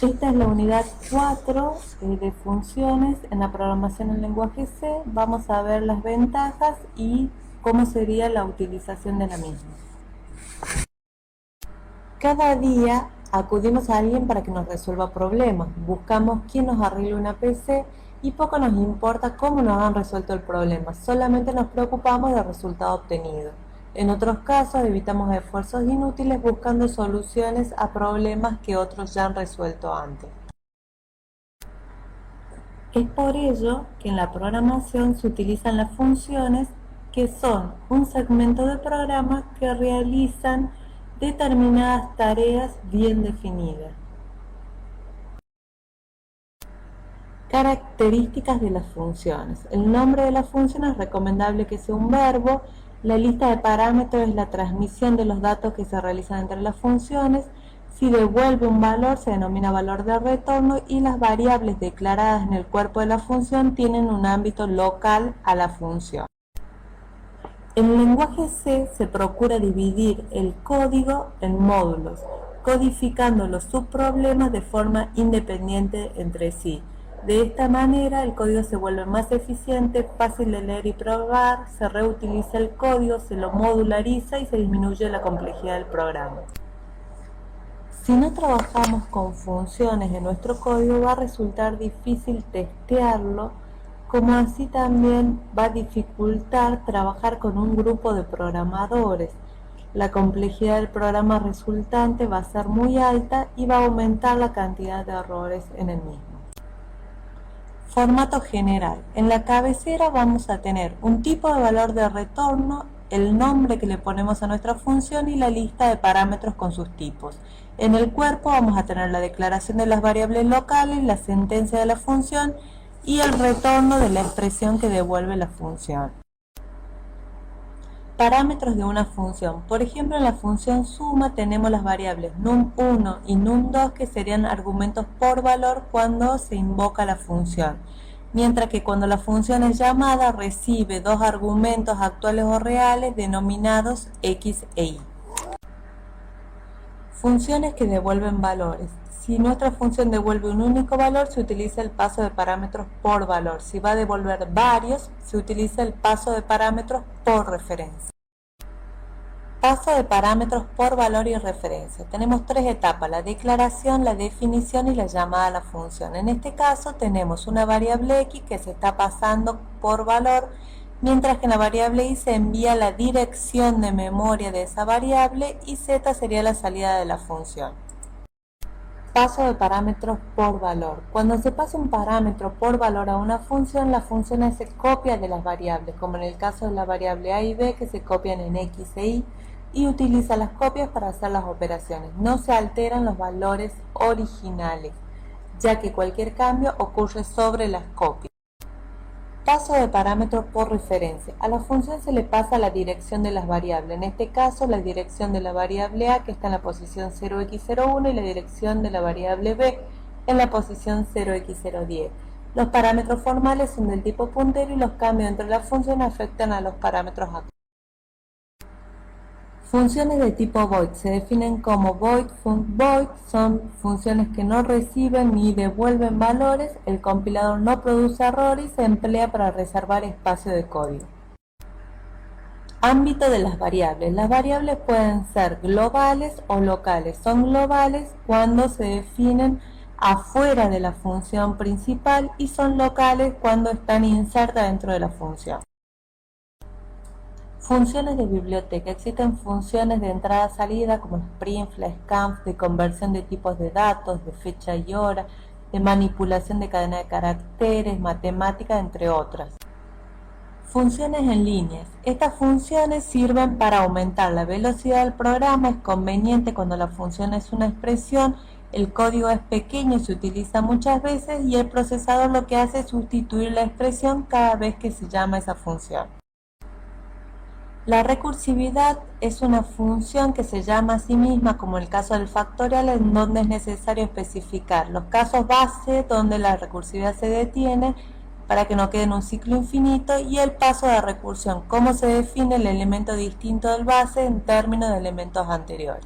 Esta es la unidad 4 de funciones en la programación en lenguaje C. Vamos a ver las ventajas y cómo sería la utilización de la misma. Cada día acudimos a alguien para que nos resuelva problemas. Buscamos quién nos arregle una PC y poco nos importa cómo nos han resuelto el problema. Solamente nos preocupamos del resultado obtenido. En otros casos evitamos esfuerzos inútiles buscando soluciones a problemas que otros ya han resuelto antes. Es por ello que en la programación se utilizan las funciones que son un segmento de programa que realizan determinadas tareas bien definidas. Características de las funciones. El nombre de la función es recomendable que sea un verbo. La lista de parámetros es la transmisión de los datos que se realizan entre las funciones. Si devuelve un valor se denomina valor de retorno y las variables declaradas en el cuerpo de la función tienen un ámbito local a la función. En el lenguaje C se procura dividir el código en módulos, codificando los subproblemas de forma independiente entre sí. De esta manera el código se vuelve más eficiente, fácil de leer y probar, se reutiliza el código, se lo modulariza y se disminuye la complejidad del programa. Si no trabajamos con funciones en nuestro código va a resultar difícil testearlo, como así también va a dificultar trabajar con un grupo de programadores. La complejidad del programa resultante va a ser muy alta y va a aumentar la cantidad de errores en el mismo. Formato general. En la cabecera vamos a tener un tipo de valor de retorno, el nombre que le ponemos a nuestra función y la lista de parámetros con sus tipos. En el cuerpo vamos a tener la declaración de las variables locales, la sentencia de la función y el retorno de la expresión que devuelve la función. Parámetros de una función. Por ejemplo, en la función suma tenemos las variables num1 y num2 que serían argumentos por valor cuando se invoca la función. Mientras que cuando la función es llamada recibe dos argumentos actuales o reales denominados x e y. Funciones que devuelven valores. Si nuestra función devuelve un único valor, se utiliza el paso de parámetros por valor. Si va a devolver varios, se utiliza el paso de parámetros por referencia. Paso de parámetros por valor y referencia. Tenemos tres etapas, la declaración, la definición y la llamada a la función. En este caso tenemos una variable x que se está pasando por valor, mientras que en la variable y se envía la dirección de memoria de esa variable y z sería la salida de la función. Paso de parámetros por valor. Cuando se pasa un parámetro por valor a una función, la función hace copia de las variables, como en el caso de la variable a y b que se copian en x e y utiliza las copias para hacer las operaciones. No se alteran los valores originales, ya que cualquier cambio ocurre sobre las copias. Paso de parámetros por referencia. A la función se le pasa la dirección de las variables, en este caso la dirección de la variable a que está en la posición 0x01 y la dirección de la variable b en la posición 0x010. Los parámetros formales son del tipo puntero y los cambios entre las funciones afectan a los parámetros actuales. Funciones de tipo void se definen como void, son funciones que no reciben ni devuelven valores, el compilador no produce errores y se emplea para reservar espacio de código. Ámbito de las variables. Las variables pueden ser globales o locales. Son globales cuando se definen afuera de la función principal y son locales cuando están insertas dentro de la función. Funciones de biblioteca. Existen funciones de entrada-salida como sprint, scanf, de conversión de tipos de datos, de fecha y hora, de manipulación de cadena de caracteres, matemática, entre otras. Funciones en líneas. Estas funciones sirven para aumentar la velocidad del programa. Es conveniente cuando la función es una expresión, el código es pequeño, se utiliza muchas veces y el procesador lo que hace es sustituir la expresión cada vez que se llama esa función. La recursividad es una función que se llama a sí misma, como el caso del factorial, en donde es necesario especificar los casos base donde la recursividad se detiene para que no quede en un ciclo infinito, y el paso de recursión, cómo se define el elemento distinto del base en términos de elementos anteriores.